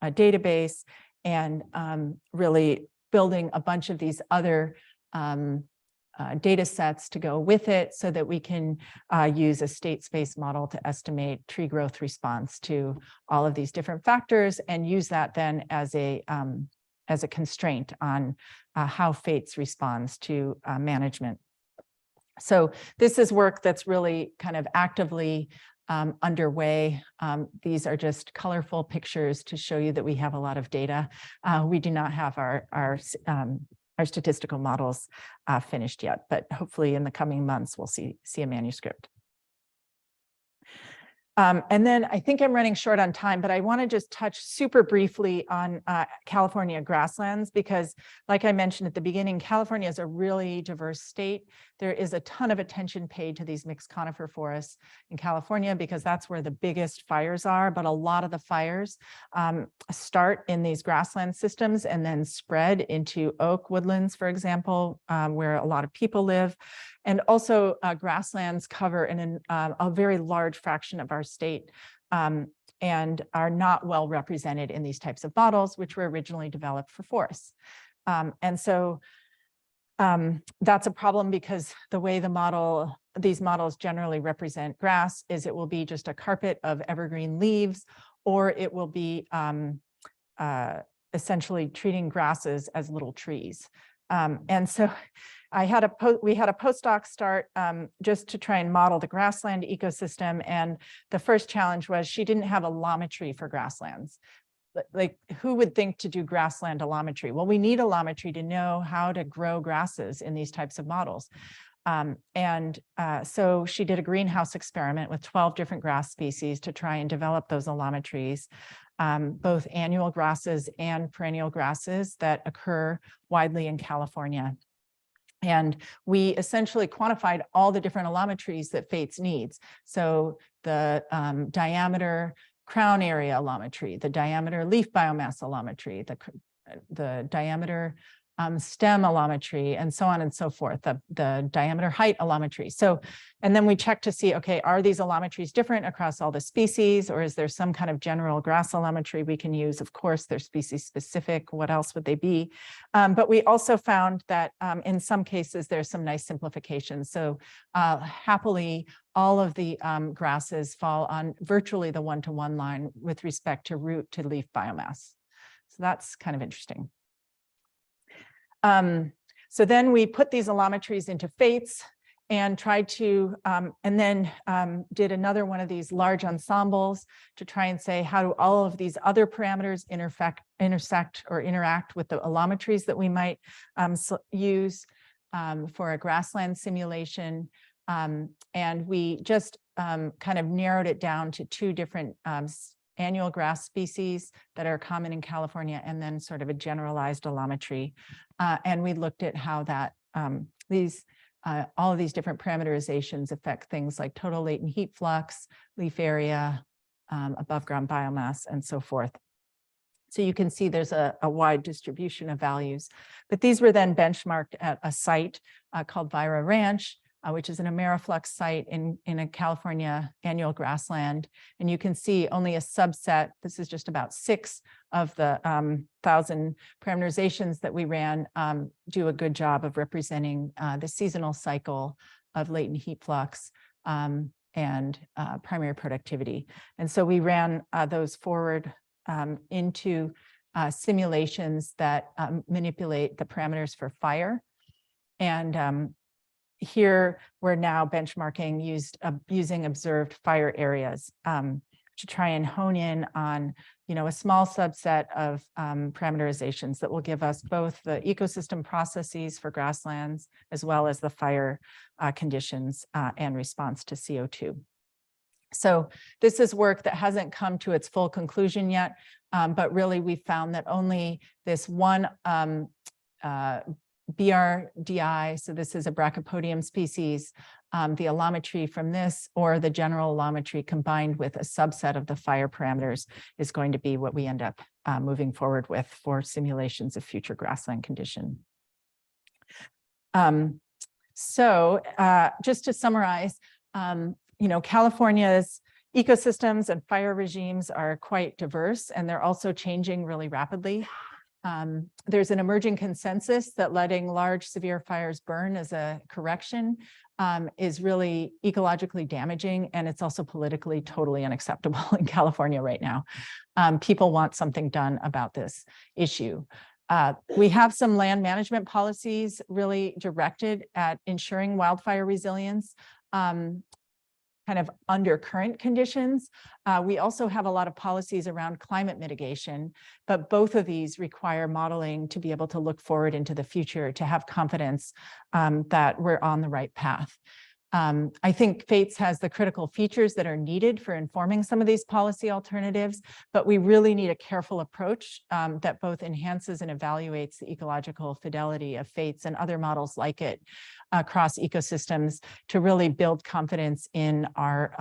database, and really building a bunch of these other data sets to go with it, so that we can use a state space model to estimate tree growth response to all of these different factors, and use that then as a constraint on how FATES responds to management. So this is work that's really kind of actively underway. These are just colorful pictures to show you that we have a lot of data. We do not have our statistical models finished yet, but hopefully in the coming months, we'll see a manuscript. And then I think I'm running short on time, but I want to just touch super briefly on California grasslands, because like I mentioned at the beginning, California is a really diverse state. There is a ton of attention paid to these mixed conifer forests in California, because that's where the biggest fires are. But a lot of the fires start in these grassland systems and then spread into oak woodlands, for example, where a lot of people live. And also grasslands cover a very large fraction of our state and are not well represented in these types of models, which were originally developed for forests. And so that's a problem, because the way these models generally represent grass is it will be just a carpet of evergreen leaves, or it will be essentially treating grasses as little trees. And so we had a postdoc start just to try and model the grassland ecosystem. And the first challenge was she didn't have allometry for grasslands. Like, who would think to do grassland allometry? Well, we need allometry to know how to grow grasses in these types of models. So she did a greenhouse experiment with 12 different grass species to try and develop those allometries, both annual grasses and perennial grasses that occur widely in California. And we essentially quantified all the different allometries that FATES needs. So the diameter crown area allometry, the diameter leaf biomass allometry, the diameter stem allometry, and so on and so forth, the diameter height allometry. So, and then we check to see, okay, are these allometries different across all the species, or is there some kind of general grass allometry we can use? Of course, they're species specific. What else would they be? But we also found that in some cases, there's some nice simplifications. So happily, all of the grasses fall on virtually the one-to-one line with respect to root to leaf biomass. So that's kind of interesting. So then we put these allometries into FATES, and tried to, and then did another one of these large ensembles to try and say, how do all of these other parameters intersect or interact with the allometries that we might use for a grassland simulation. And we just kind of narrowed it down to 2 different annual grass species that are common in California, and then sort of a generalized allometry. And we looked at how that all of these different parameterizations affect things like total latent heat flux, leaf area, above ground biomass, and so forth. So you can see there's a wide distribution of values, but these were then benchmarked at a site called Vira Ranch, which is an Ameriflux site in a California annual grassland. And you can see only a subset, this is just about 6 of the 1,000 parameterizations that we ran, do a good job of representing the seasonal cycle of latent heat flux and primary productivity. And so we ran those forward into simulations that manipulate the parameters for fire. And here we're now benchmarking using observed fire areas to try and hone in on, a small subset of parameterizations that will give us both the ecosystem processes for grasslands as well as the fire conditions and response to CO2. So this is work that hasn't come to its full conclusion yet, but really we found that only this one BRDI, so this is a Brachypodium species, the allometry from this or the general allometry combined with a subset of the fire parameters is going to be what we end up moving forward with for simulations of future grassland condition. So just to summarize, California's ecosystems and fire regimes are quite diverse, and they're also changing really rapidly. There's an emerging consensus that letting large severe fires burn as a correction is really ecologically damaging, and it's also politically totally unacceptable in California right now. People want something done about this issue. We have some land management policies really directed at ensuring wildfire resilience, kind of under current conditions. We also have a lot of policies around climate mitigation, but both of these require modeling to be able to look forward into the future, to have confidence that we're on the right path. I think FATES has the critical features that are needed for informing some of these policy alternatives, but we really need a careful approach that both enhances and evaluates the ecological fidelity of FATES and other models like it across ecosystems to really build confidence in our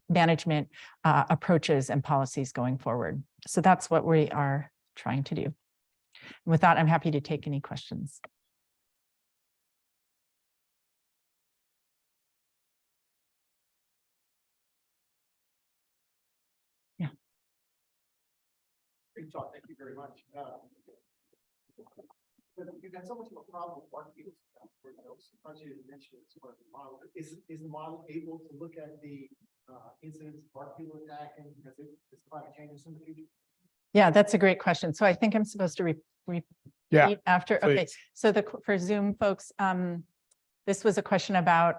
management approaches and policies going forward. So that's what we are trying to do. And with that, I'm happy to take any questions.
Great talk. Thank you very much. You've got so much of a problem with bark beetles. I you mentioned it's part of the model. Is the model able to look at the incidence of bark beetle attack and because it's climate changes in the future?
Yeah, that's a great question. So I think I'm supposed to repeat after.
Please.
Okay, so for Zoom folks, this was a question about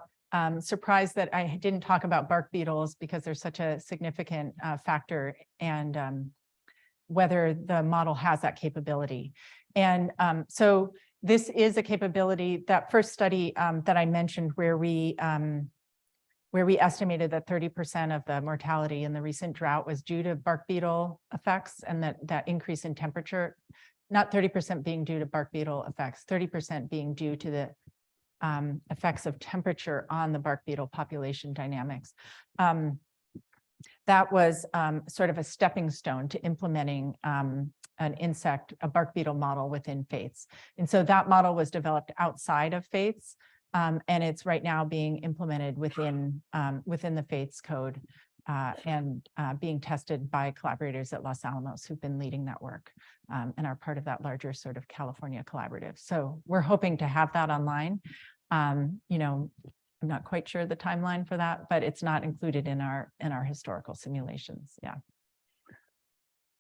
surprised that I didn't talk about bark beetles because they're such a significant factor, and whether the model has that capability. And so this is a capability, that first study that I mentioned where we estimated that 30% of the mortality in the recent drought was due to bark beetle effects, and that increase in temperature, not 30% being due to bark beetle effects, 30% being due to the effects of temperature on the bark beetle population dynamics. That was sort of a stepping stone to implementing a bark beetle model within FATES. And so that model was developed outside of FATES, and it's right now being implemented within the FATES code and being tested by collaborators at Los Alamos who've been leading that work and are part of that larger sort of California collaborative. So we're hoping to have that online. I'm not quite sure the timeline for that, but it's not included in our historical simulations. Yeah.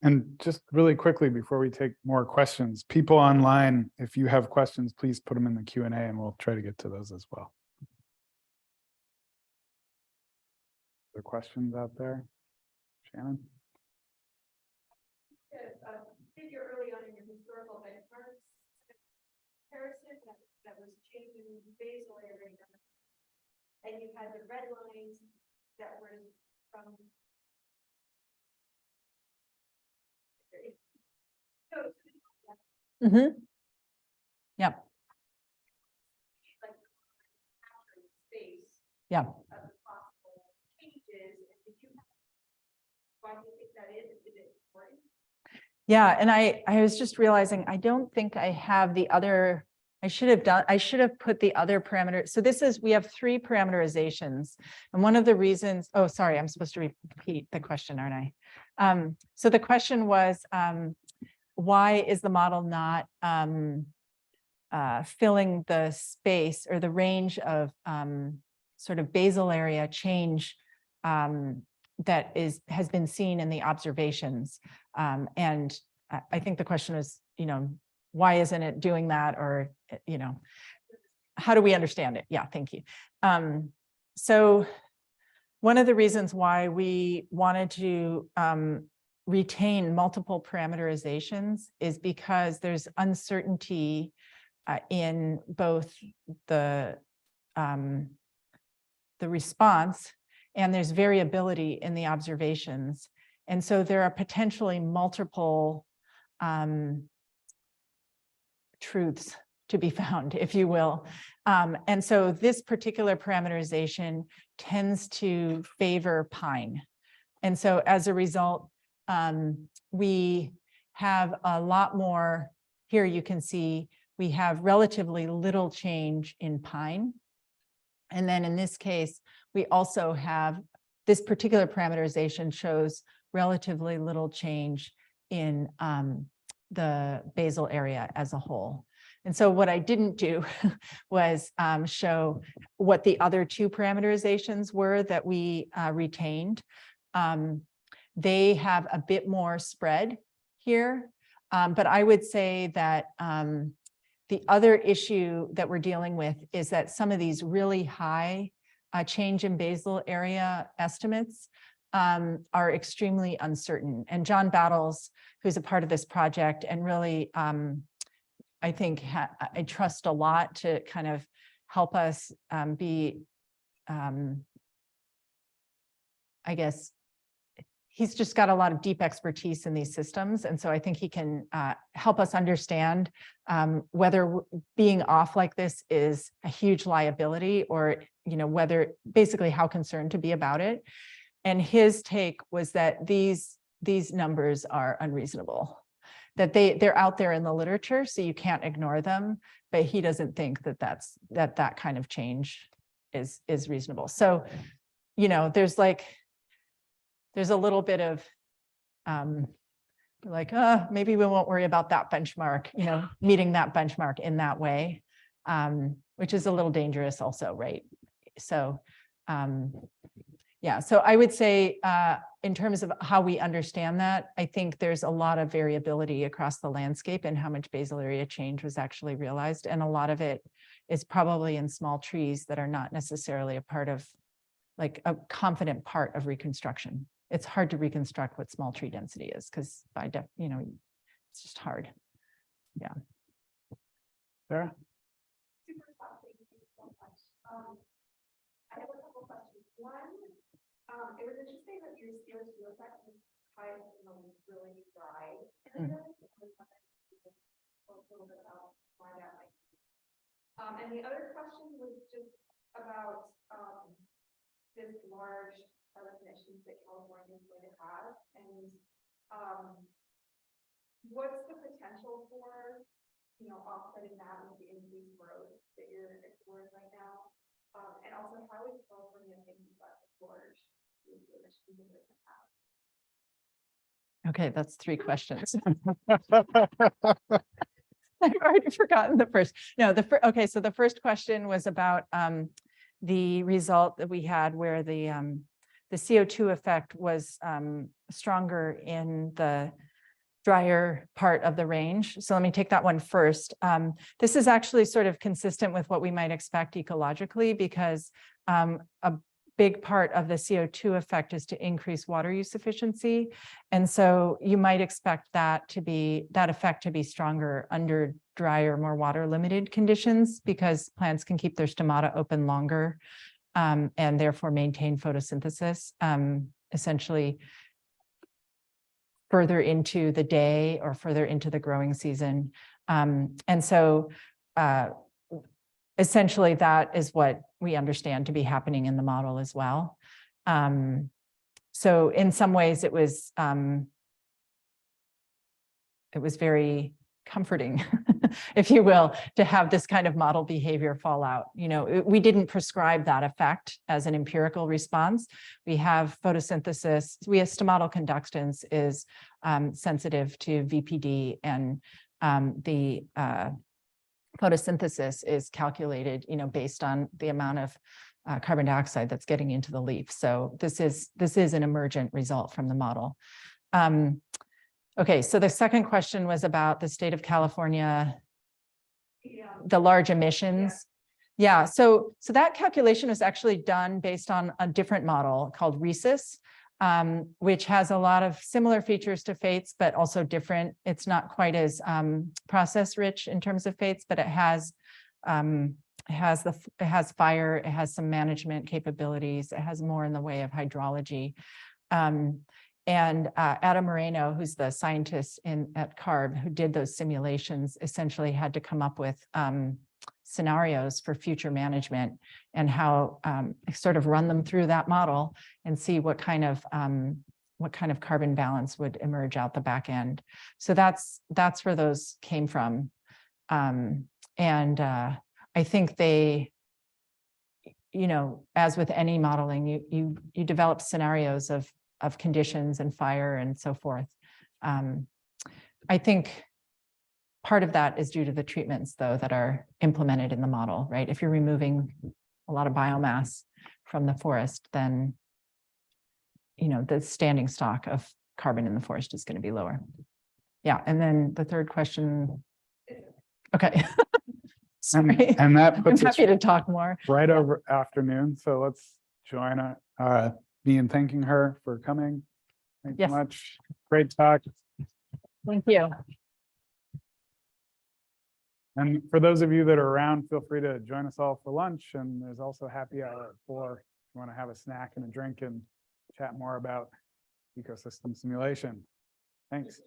And just really quickly before we take more questions, people online, if you have questions, please put them in the Q&A and we'll try to get to those as well. Other questions out there? Shannon?
Figure early on in your historical benchmarks, comparison that was changing basal area, and you had the red lines that were from.
Mm-hmm. Yeah.
Like capturing space
Yeah.
of the possible changes, and did you? Why do you think that is? Is it important?
Yeah, and I was just realizing, I don't think I have the other, I should have put the other parameters. So we have 3 parameterizations. And one of the reasons, oh, sorry, I'm supposed to repeat the question, aren't I? So the question was, why is the model not filling the space or the range of sort of basal area change that has been seen in the observations. And I think the question is, why isn't it doing that? Or, how do we understand it? Yeah, thank you. So one of the reasons why we wanted to retain multiple parameterizations is because there's uncertainty in both the response, and there's variability in the observations. And so there are potentially multiple truths to be found, if you will. And so this particular parameterization tends to favor pine. And so as a result, we have a lot more, here you can see, we have relatively little change in pine. And then in this case, we also have this particular parameterization shows relatively little change in the basal area as a whole. And so what I didn't do was show what the other 2 parameterizations were that we retained. They have a bit more spread here, but I would say that the other issue that we're dealing with is that some of these really high change in basal area estimates are extremely uncertain. And John Battles, who's a part of this project, and really, I think I trust a lot to kind of help us be, I guess, he's just got a lot of deep expertise in these systems. And so I think he can help us understand whether being off like this is a huge liability, or, whether basically how concerned to be about it. And his take was that these numbers are unreasonable, that they're out there in the literature, so you can't ignore them. But he doesn't think that that kind of change is reasonable. So, there's a little bit of maybe we won't worry about that benchmark, meeting that benchmark in that way, which is a little dangerous also, right? So yeah, so I would say in terms of how we understand that, I think there's a lot of variability across the landscape and how much basal area change was actually realized. And a lot of it is probably in small trees that are not necessarily a part of, like, a confident part of reconstruction. It's hard to reconstruct what small tree density is because it's just hard. Yeah.
Sarah?
Super topic. Thank you so much. I have a couple questions. One, it was interesting that your CO2 effect was highest in the really dry. And a little bit about why that might be. And the other question was just about this large carbon emissions that California is going to have, and what's the potential for offsetting that with the increased growth that you're exploring right now, and also how is California thinking about the storage emissions that it can have?
Okay, that's 3 questions. I've already forgotten the first. No, okay. So the first question was about the result that we had where the CO2 effect was stronger in the drier part of the range. So let me take that one first. This is actually sort of consistent with what we might expect ecologically, because big part of the CO2 effect is to increase water use efficiency. And so you might expect that effect to be stronger under drier, more water limited conditions, because plants can keep their stomata open longer and therefore maintain photosynthesis, essentially further into the day or further into the growing season. And so essentially that is what we understand to be happening in the model as well. So in some ways it was very comforting, if you will, to have this kind of model behavior fall out. You know, we didn't prescribe that effect as an empirical response. We have photosynthesis, we have stomatal conductance is sensitive to VPD, and the photosynthesis is calculated, you know, based on the amount of carbon dioxide that's getting into the leaf. So this is an emergent result from the model. Okay, so the second question was about the state of California, the large emissions. Yeah, so that calculation was actually done based on a different model called RHESIS, which has a lot of similar features to FATES, but also different. It's not quite as process rich in terms of FATES, but it has fire, it has some management capabilities, it has more in the way of hydrology. And Adam Moreno, who's the scientist at CARB who did those simulations, essentially had to come up with scenarios for future management and how sort of run them through that model and see what kind of carbon balance would emerge out the back end. So that's where those came from. I think they, you know, as with any modeling, you develop scenarios of conditions and fire and so forth. I think part of that is due to the treatments, though, that are implemented in the model, right? If you're removing a lot of biomass from the forest, then, you know, the standing stock of carbon in the forest is going to be lower. Yeah, and then the third question. Okay. Sorry.
And that puts
I'm
us
happy to talk more.
right over afternoon. So let's join me in thanking her for coming. Thanks
Yes.
so much. Great talk.
Thank you.
And for those of you that are around, feel free to join us all for lunch. And there's also happy hour at 4 if you want to have a snack and a drink and chat more about ecosystem simulation. Thanks.